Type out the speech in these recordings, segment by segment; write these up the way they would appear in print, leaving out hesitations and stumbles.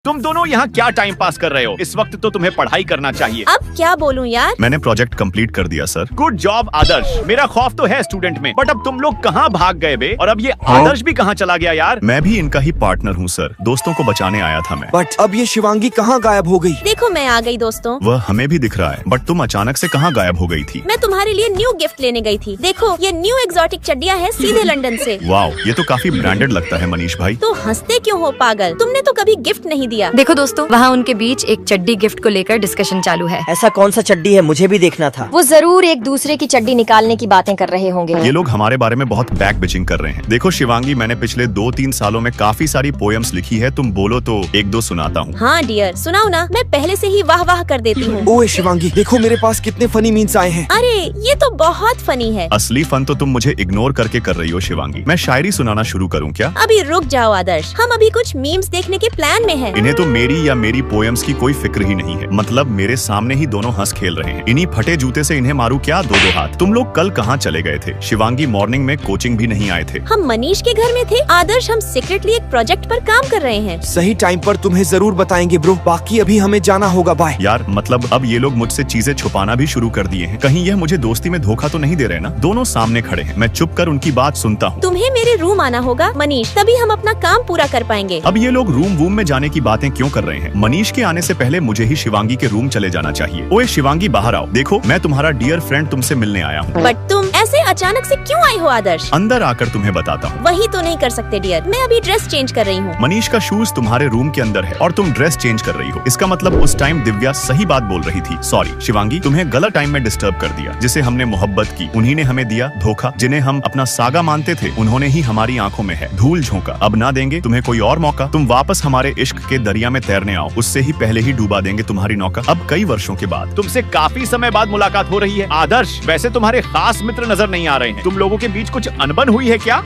तुम दोनों यहाँ क्या टाइम पास कर रहे हो? इस वक्त तो तुम्हें पढ़ाई करना चाहिए। अब क्या बोलूं यार। मैंने प्रोजेक्ट कंप्लीट कर दिया सर। गुड जॉब आदर्श। मेरा खौफ तो है स्टूडेंट में, बट अब तुम लोग कहाँ भाग गए बे? और अब ये आदर्श भी कहाँ चला गया यार? मैं भी इनका ही पार्टनर हूँ सर, दोस्तों को बचाने आया था मैं। बट अब ये शिवांगी कहाँ गायब हो गई? देखो मैं आ गई दोस्तों। वह हमें भी दिख रहा है, बट तुम अचानक से कहाँ गायब हो गई थी? मैं तुम्हारे लिए न्यू गिफ्ट लेने गई थी। देखो ये न्यू एग्जॉटिक चड्डियाँ है सीधे लंदन से। वाओ, ये तो काफी ब्रांडेड लगता है मनीष भाई। तो हंसते क्यों हो पागल? तुमने तो कभी गिफ्ट नहीं दिया। देखो दोस्तों, वहाँ उनके बीच एक चड्डी गिफ्ट को लेकर डिस्कशन चालू है। ऐसा कौन सा चड्डी है, मुझे भी देखना था। वो जरूर एक दूसरे की चड्डी निकालने की बातें कर रहे होंगे। ये लोग हमारे बारे में बहुत बैक बिचिंग कर रहे हैं। देखो शिवांगी, मैंने पिछले 2-3 सालों में काफी सारी पोएम्स लिखी है, तुम बोलो तो 1-2 सुनाता हूँ। हाँ डियर सुनाओ ना, मैं पहले से ही वाह वाह कर देती हूँ। ओए शिवांगी, देखो मेरे पास कितने फनी मीम्स आए हैं। अरे ये तो बहुत फनी है। असली फन तो तुम मुझे इग्नोर करके कर रही हो शिवांगी। मैं शायरी सुनाना शुरू करूँ क्या? अभी रुक जाओ आदर्श, हम अभी कुछ मीम्स देखने के प्लान में हैं। इन्हें तो मेरी या मेरी पोएम्स की कोई फिक्र ही नहीं है। मतलब मेरे सामने ही दोनों हंस खेल रहे हैं। इन्हीं फटे जूते से इन्हें मारू क्या 2-2 हाथ। तुम लोग कल कहाँ चले गए थे? शिवांगी मॉर्निंग में कोचिंग भी नहीं आए थे। हम मनीष के घर में थे। आदर्श हम सीक्रेटली एक प्रोजेक्ट पर काम कर रहे हैं। सही टाइम पर तुम्हें जरूर बताएंगे ब्रो। बाकी अभी हमें जाना होगा, बाय। यार मतलब अब ये लोग मुझसे चीजें छुपाना भी शुरू कर दिए हैं। कहीं यह मुझे दोस्ती में धोखा तो नहीं दे रहे ना? दोनों सामने खड़े हैं, मैं चुप कर उनकी बात सुनता हूँ। तुम्हें मेरे रूम आना होगा मनीष, तभी हम अपना काम पूरा कर पाएंगे। अब ये लोग रूम वूम में जाने की बातें क्यों कर रहे हैं? मनीष के आने से पहले मुझे ही शिवांगी के रूम चले जाना चाहिए। ओए शिवांगी बाहर आओ। देखो मैं तुम्हारा डियर फ्रेंड तुमसे मिलने आया हूँ। बट तुम ऐसे अचानक से क्यों आई हो आदर्श? अंदर आकर तुम्हें बताता हूँ। वही तो नहीं कर सकते डियर, मैं अभी ड्रेस चेंज कर रही हूँ। मनीष का शूज तुम्हारे रूम के अंदर है और तुम ड्रेस चेंज कर रही हो। इसका मतलब उस टाइम दिव्या सही बात बोल रही थी। सॉरी शिवांगी, तुम्हें गलत टाइम में डिस्टर्ब कर दिया। जिसे हमने मोहब्बत की उन्हीं ने हमें दिया धोखा। जिन्हें हम अपना सागा मानते थे उन्होंने ही हमारी आंखों में है धूल झोंका। अब ना देंगे तुम्हें कोई और मौका। तुम वापस हमारे इश्क के दरिया में तैरने आओ, उससे ही पहले ही डूबा देंगे तुम्हारी नौका। अब कई वर्षों के बाद तुमसे काफी समय बाद मुलाकात हो रही है। आदर्श वैसे तुम्हारे खास मित्र नजर नहीं आ रहे हैं। तुम लोगों के बीच कुछ अनबन हुई है क्या?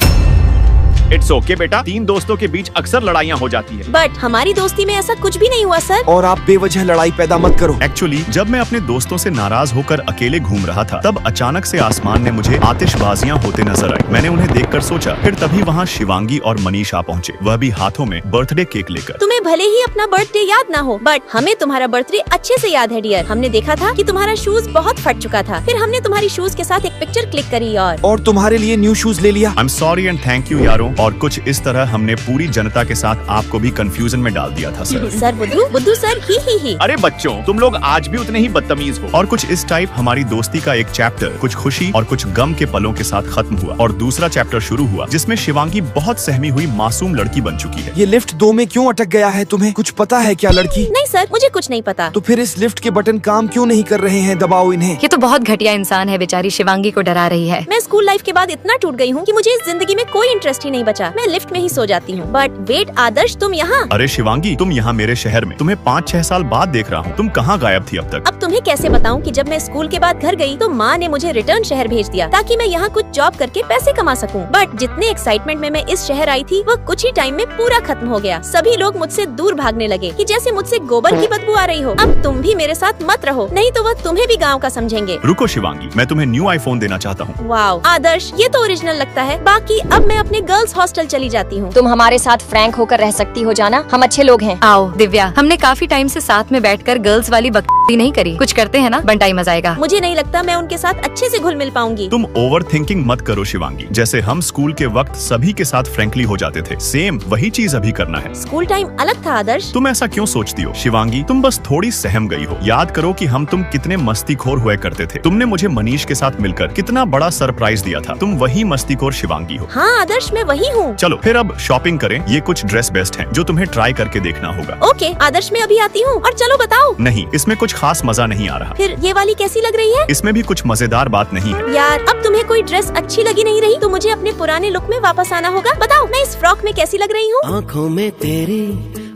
इट्स ओके बेटा, 3 दोस्तों के बीच अक्सर लड़ाइयाँ हो जाती है। बट हमारी दोस्ती में ऐसा कुछ भी नहीं हुआ सर। और आप बेवजह लड़ाई पैदा मत करो। एक्चुअली जब मैं अपने दोस्तों से नाराज होकर अकेले घूम रहा था, तब अचानक से आसमान में मुझे आतिशबाजियां होते नजर आई। मैंने उन्हें देखकर सोचा, फिर तभी वहाँ शिवांगी और मनीष आ पहुँचे, वह भी हाथों में बर्थडे केक लेकर। तुम्हें भले ही अपना बर्थडे याद ना हो, बट हमें तुम्हारा बर्थडे अच्छे से याद है डियर। हमने देखा था कि तुम्हारा शूज बहुत फट चुका था, फिर हमने तुम्हारी शूज के साथ एक पिक्चर क्लिक करी और तुम्हारे लिए न्यू शूज ले लिया। I am sorry and thank you यारों। और कुछ इस तरह हमने पूरी जनता के साथ आपको भी कंफ्यूजन में डाल दिया था सर। सर बुद्धू सर ही। अरे बच्चों, तुम लोग आज भी उतने ही बदतमीज हो। और कुछ इस टाइप हमारी दोस्ती का एक चैप्टर कुछ खुशी और कुछ गम के पलों के साथ खत्म हुआ और दूसरा चैप्टर शुरू हुआ, जिसमें शिवांगी बहुत सहमी हुई मासूम लड़की बन चुकी है। ये लिफ्ट 2 में क्यों अटक गया है? तुम्हें कुछ पता है क्या लड़की? नहीं सर, मुझे कुछ नहीं पता। तो फिर इस लिफ्ट के बटन काम क्यों नहीं कर रहे हैं? दबाओ इन्हें। ये तो बहुत घटिया इंसान है, बेचारी शिवांगी को डरा रही है। मैं स्कूल लाइफ के बाद इतना टूट गई हूँ कि मुझे इस जिंदगी में कोई इंटरेस्ट ही नहीं बचा। मैं लिफ्ट में ही सो जाती हूँ। बट वेट आदर्श, तुम यहाँ? अरे शिवांगी, तुम यहाँ मेरे शहर में। तुम्हें 5-6 साल बाद देख रहा हूँ। तुम कहाँ गायब थी अब तक? अब तुम्हें कैसे बताऊं कि जब मैं स्कूल के बाद घर गई तो माँ ने मुझे रिटर्न शहर भेज दिया ताकि मैं यहाँ कुछ जॉब करके पैसे कमा सकूं। बट जितने एक्साइटमेंट में मैं इस शहर आई थी वो कुछ ही टाइम में पूरा खत्म हो गया। सभी लोग मुझसे दूर भागने लगे कि जैसे मुझसे गोबर की बदबू आ रही हो। अब तुम भी मेरे साथ मत रहो, नहीं तो वह तुम्हें भी गाँव का समझेंगे। रुको शिवांगी, मैं तुम्हें न्यू आईफोन देना चाहता हूँ। वाओ आदर्श, ये तो ओरिजिनल लगता है। बाकी अब मैं अपने गर्ल्स हॉस्टल चली जाती हूँ। तुम हमारे साथ फ्रैंक होकर रह सकती हो जाना, हम अच्छे लोग हैं। आओ दिव्या, हमने काफी टाइम से साथ में बैठकर गर्ल्स वाली बकवासी नहीं करी। कुछ करते हैं ना, बंटाई मजा आएगा। मुझे नहीं लगता मैं उनके साथ अच्छे से घुल मिल पाऊंगी। तुम ओवर थिंकिंग मत करो शिवांगी। जैसे हम स्कूल के वक्त सभी के साथ फ्रेंकली हो जाते थे, सेम वही चीज अभी करना है। स्कूल टाइम अलग था आदर्श। तुम ऐसा क्यों सोचती हो शिवांगी? तुम बस थोड़ी सहम गई हो। याद करो कि हम तुम कितने मस्तीखोर हुआ करते थे। तुमने मुझे मनीष के साथ मिलकर कितना बड़ा सरप्राइज दिया था। तुम वही मस्तीखोर शिवांगी हो। हाँ आदर्श, मैं वही हूँ। चलो फिर अब शॉपिंग करें। ये कुछ ड्रेस बेस्ट हैं जो तुम्हें ट्राई करके देखना होगा। ओके आदर्श, मैं अभी आती हूँ। और चलो बताओ। नहीं, इसमें कुछ खास मजा नहीं आ रहा। फिर ये वाली कैसी लग रही है? इसमें भी कुछ मजेदार बात नहीं है। यार अब तुम्हें कोई ड्रेस अच्छी लगी नहीं रही तो मुझे अपने पुराने लुक में वापस आना होगा। बताओ मैं इस फ्रॉक में कैसी लग रही हूँ? आँखों में तेरी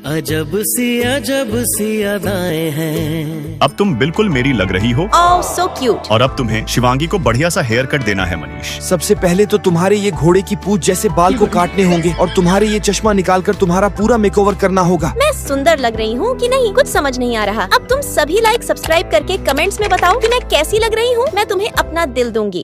अजब सी अदाएं हैं। अब तुम बिल्कुल मेरी लग रही हो। ओह सो क्यूट। और अब तुम्हें शिवांगी को बढ़िया सा हेयर कट देना है मनीष। सबसे पहले तो तुम्हारे ये घोड़े की पूंछ जैसे बाल को काटने होंगे और तुम्हारे ये चश्मा निकालकर तुम्हारा पूरा मेकओवर करना होगा। मैं सुंदर लग रही हूँ कि नहीं, कुछ समझ नहीं आ रहा। अब तुम सभी लाइक सब्सक्राइब करके कमेंट्स में बताओ कि मैं कैसी लग रही हूँ। मैं तुम्हें अपना दिल दूंगी।